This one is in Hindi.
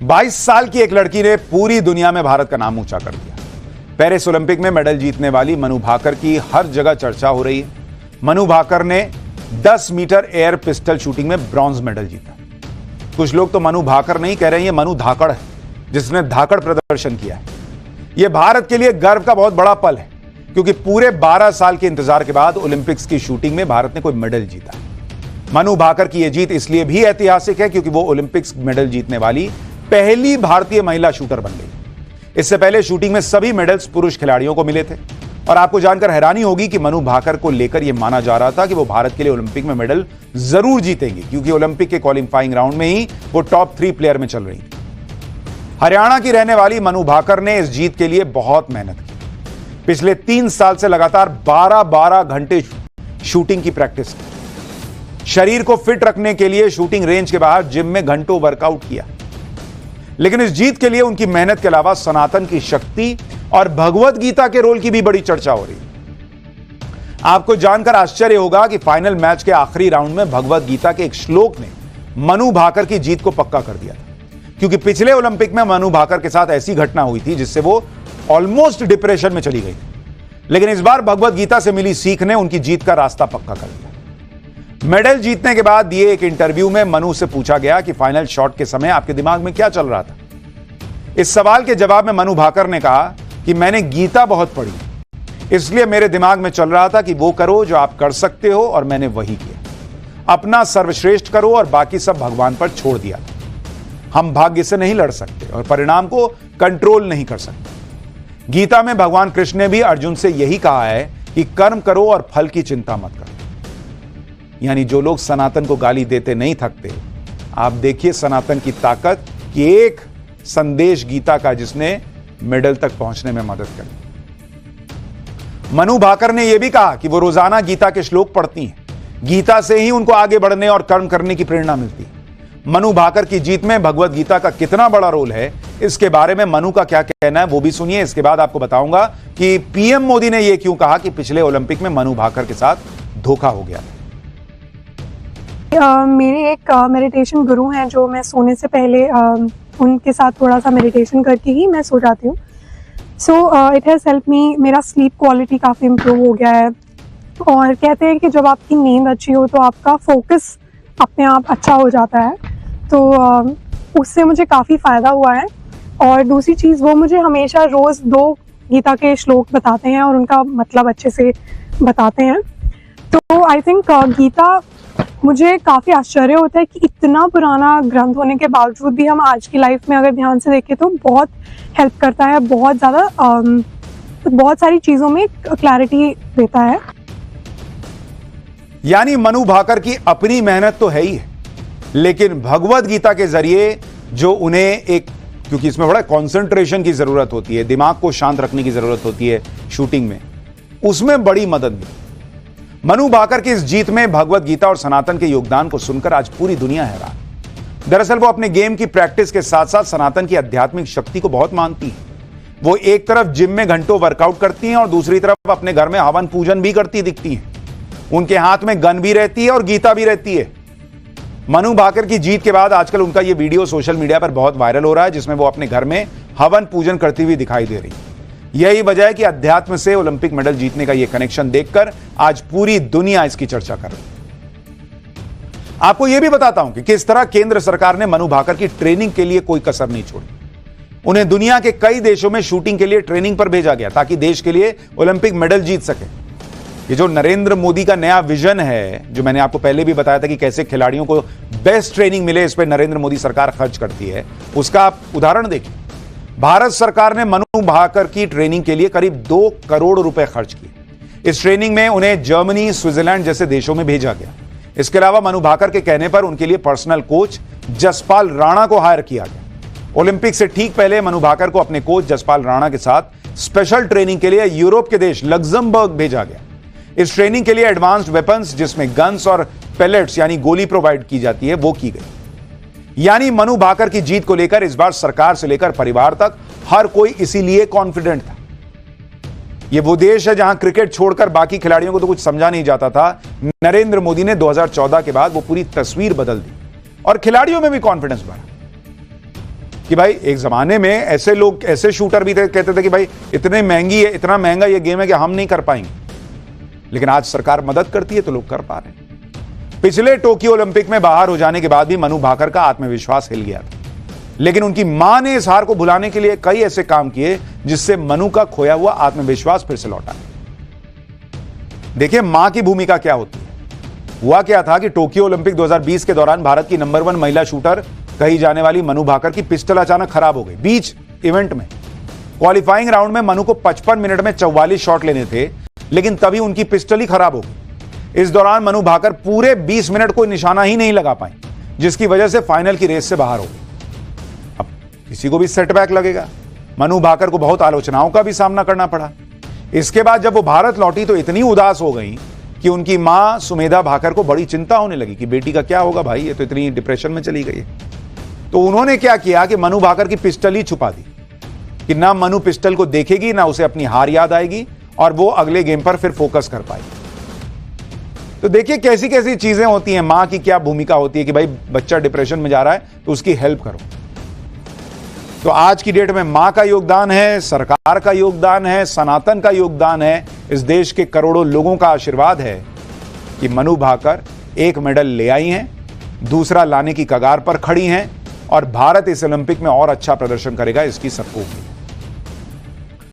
22 साल की एक लड़की ने पूरी दुनिया में भारत का नाम ऊंचा कर दिया। पेरिस ओलंपिक में मेडल जीतने वाली मनु भाकर की हर जगह चर्चा हो रही है। मनु भाकर ने 10 मीटर एयर पिस्टल शूटिंग में ब्रॉन्ज मेडल जीता। कुछ लोग तो मनु भाकर नहीं कह रहे हैं, ये मनु धाकड़ है जिसने धाकड़ प्रदर्शन किया है। यह भारत के लिए गर्व का बहुत बड़ा पल है क्योंकि पूरे 12 साल के इंतजार के बाद ओलंपिक्स की शूटिंग में भारत ने कोई मेडल जीता। मनु भाकर की यह जीत इसलिए भी ऐतिहासिक है क्योंकि वो ओलंपिक्स मेडल जीतने वाली पहली भारतीय महिला शूटर बन गई। इससे पहले शूटिंग में सभी मेडल्स पुरुष खिलाड़ियों को मिले थे और आपको जानकर हैरानी होगी कि मनु भाकर को लेकर यह माना जा रहा था कि वो भारत के लिए ओलंपिक में मेडल जरूर जीतेंगी क्योंकि ओलंपिक के क्वालिफाइंग राउंड में ही वो टॉप 3 प्लेयर में चल रही थी। हरियाणा की रहने वाली मनु भाकर ने इस जीत के लिए बहुत मेहनत की। पिछले 3 साल से लगातार 12-12 घंटे शूटिंग की प्रैक्टिस की। शरीर को फिट रखने के लिए शूटिंग रेंज के बाहर जिम में घंटों वर्कआउट किया। लेकिन इस जीत के लिए उनकी मेहनत के अलावा सनातन की शक्ति और भगवत गीता के रोल की भी बड़ी चर्चा हो रही है। आपको जानकर आश्चर्य होगा कि फाइनल मैच के आखिरी राउंड में भगवत गीता के एक श्लोक ने मनु भाकर की जीत को पक्का कर दिया था क्योंकि पिछले ओलंपिक में मनु भाकर के साथ ऐसी घटना हुई थी जिससे वो ऑलमोस्ट डिप्रेशन में चली गई थी। लेकिन इस बार भगवत गीता से मिली सीख ने उनकी जीत का रास्ता पक्का कर दिया। मेडल जीतने के बाद दिए एक इंटरव्यू में मनु से पूछा गया कि फाइनल शॉट के समय आपके दिमाग में क्या चल रहा था। इस सवाल के जवाब में मनु भाकर ने कहा कि मैंने गीता बहुत पढ़ी, इसलिए मेरे दिमाग में चल रहा था कि वो करो जो आप कर सकते हो और मैंने वही किया। अपना सर्वश्रेष्ठ करो और बाकी सब भगवान पर छोड़ दिया। हम भाग्य से नहीं लड़ सकते और परिणाम को कंट्रोल नहीं कर सकते। गीता में भगवान कृष्ण ने भी अर्जुन से यही कहा है कि कर्म करो और फल की चिंता मत करो। यानी जो लोग सनातन को गाली देते नहीं थकते, आप देखिए सनातन की ताकत कि एक संदेश गीता का जिसने मेडल तक पहुंचने में मदद करी। मनु भाकर ने यह भी कहा कि वो रोजाना गीता के श्लोक पढ़ती हैं। गीता से ही उनको आगे बढ़ने और कर्म करने की प्रेरणा मिलती है। मनु भाकर की जीत में भगवत गीता का कितना बड़ा रोल है, इसके बारे में मनु का क्या कहना है वो भी सुनिए। इसके बाद आपको बताऊंगा कि पीएम मोदी ने यह क्यों कहा कि पिछले ओलंपिक में मनु भाकर के साथ धोखा हो गया। मेरे एक मेडिटेशन गुरु हैं जो मैं सोने से पहले उनके साथ थोड़ा सा मेडिटेशन करके ही मैं सो जाती हूँ। So it has help me. मेरा स्लीप क्वालिटी काफ़ी इम्प्रूव हो गया है और कहते हैं कि जब आपकी नींद अच्छी हो तो आपका फोकस अपने आप अच्छा हो जाता है। तो उससे मुझे काफ़ी फ़ायदा हुआ है। और दूसरी चीज़, वो मुझे हमेशा रोज़ 2 गीता के श्लोक बताते हैं और उनका मतलब अच्छे से बताते हैं। तो आई थिंक गीता, मुझे काफ़ी आश्चर्य होता है कि इतना पुराना ग्रंथ होने के बावजूद भी हम आज की लाइफ में अगर ध्यान से देखें तो बहुत हेल्प करता है, बहुत ज़्यादा बहुत सारी चीज़ों में क्लैरिटी देता है। यानी मनु भाकर की अपनी मेहनत तो है ही है, लेकिन भगवत गीता के जरिए जो उन्हें एक, क्योंकि इसमें बड़ा कंसंट्रेशन की जरूरत होती है, दिमाग को शांत रखने की जरूरत होती है शूटिंग में, उसमें बड़ी मदद मिली। मनु भाकर की इस जीत में भगवत गीता और सनातन के योगदान को सुनकर आज पूरी दुनिया हैरान। दरअसल वो अपने गेम की प्रैक्टिस के साथ साथ सनातन की आध्यात्मिक शक्ति को बहुत मानती है। वो एक तरफ जिम में घंटों वर्कआउट करती हैं और दूसरी तरफ अपने घर में हवन पूजन भी करती दिखती हैं। उनके हाथ में गन भी रहती है और गीता भी रहती है। मनु भाकर की जीत के बाद आजकल उनका यह वीडियो सोशल मीडिया पर बहुत वायरल हो रहा है जिसमें वो अपने घर में हवन पूजन करती हुई दिखाई दे रही है। यही वजह है कि अध्यात्म से ओलंपिक मेडल जीतने का यह कनेक्शन देखकर आज पूरी दुनिया इसकी चर्चा कर रही है। आपको यह भी बताता हूं कि किस तरह केंद्र सरकार ने मनु भाकर की ट्रेनिंग के लिए कोई कसर नहीं छोड़ी। उन्हें दुनिया के कई देशों में शूटिंग के लिए ट्रेनिंग पर भेजा गया ताकि देश के लिए ओलंपिक मेडल जीत सके। ये जो नरेंद्र मोदी का नया विजन है, जो मैंने आपको पहले भी बताया था कि कैसे खिलाड़ियों को बेस्ट ट्रेनिंग मिले, इस पर नरेंद्र मोदी सरकार खर्च करती है, उसका आप उदाहरण देखिए। भारत सरकार ने मनु भाकर की ट्रेनिंग के लिए करीब 2 करोड़ रुपए खर्च किए। इस ट्रेनिंग में उन्हें जर्मनी, स्विट्जरलैंड जैसे देशों में भेजा गया। इसके अलावा मनु भाकर के कहने पर उनके लिए पर्सनल कोच जसपाल राणा को हायर किया गया। ओलंपिक से ठीक पहले मनु भाकर को अपने कोच जसपाल राणा के साथ स्पेशल ट्रेनिंग के लिए यूरोप के देश लग्जमबर्ग भेजा गया। इस ट्रेनिंग के लिए एडवांस्ड वेपन्स, जिसमें गन्स और पेलेट्स यानी गोली प्रोवाइड की जाती है, वो की गई। यानी मनु भाकर की जीत को लेकर इस बार सरकार से लेकर परिवार तक हर कोई इसीलिए कॉन्फिडेंट था। यह वो देश है जहां क्रिकेट छोड़कर बाकी खिलाड़ियों को तो कुछ समझा नहीं जाता था। नरेंद्र मोदी ने 2014 के बाद वो पूरी तस्वीर बदल दी और खिलाड़ियों में भी कॉन्फिडेंस बढ़ा। कि भाई एक जमाने में ऐसे लोग, ऐसे शूटर भी थे, कहते थे कि भाई इतनी महंगी है, इतना महंगा ये गेम है कि हम नहीं कर पाएंगे, लेकिन आज सरकार मदद करती है तो लोग कर पा रहे हैं। पिछले टोक्यो ओलंपिक में बाहर हो जाने के बाद भी मनु भाकर का आत्मविश्वास हिल गया था, लेकिन उनकी मां ने इस हार को भुलाने के लिए कई ऐसे काम किए जिससे मनु का खोया हुआ आत्मविश्वास फिर से लौटा। देखिए मां की भूमिका क्या होती है। हुआ क्या था कि टोक्यो ओलंपिक 2020 के दौरान भारत की नंबर 1 महिला शूटर कही जाने वाली मनु भाकर की पिस्टल अचानक खराब हो गई बीच इवेंट में। क्वालिफाइंग राउंड में मनु को 55 मिनट में 44 शॉट लेने थे, लेकिन तभी उनकी पिस्टल ही खराब हो गई। इस दौरान मनु भाकर पूरे 20 मिनट कोई निशाना ही नहीं लगा पाई, जिसकी वजह से फाइनल की रेस से बाहर हो गई। अब किसी को भी सेटबैक लगेगा। मनु भाकर को बहुत आलोचनाओं का भी सामना करना पड़ा। इसके बाद जब वो भारत लौटी तो इतनी उदास हो गई कि उनकी मां सुमेधा भाकर को बड़ी चिंता होने लगी कि बेटी का क्या होगा, भाई ये तो इतनी डिप्रेशन में चली गई है। तो उन्होंने क्या किया कि मनु भाकर की पिस्टल ही छुपा दी कि ना मनु पिस्टल को देखेगी, ना उसे अपनी हार याद आएगी और वो अगले गेम पर फिर फोकस कर पाएगी। तो देखिए कैसी कैसी चीजें होती हैं, मां की क्या भूमिका होती है कि भाई बच्चा डिप्रेशन में जा रहा है तो उसकी हेल्प करो। तो आज की डेट में मां का योगदान है, सरकार का योगदान है, सनातन का योगदान है, इस देश के करोड़ों लोगों का आशीर्वाद है कि मनु भाकर एक मेडल ले आई हैं, दूसरा लाने की कगार पर खड़ी हैं और भारत इस ओलंपिक में और अच्छा प्रदर्शन करेगा, इसकी सबको उम्मीद है।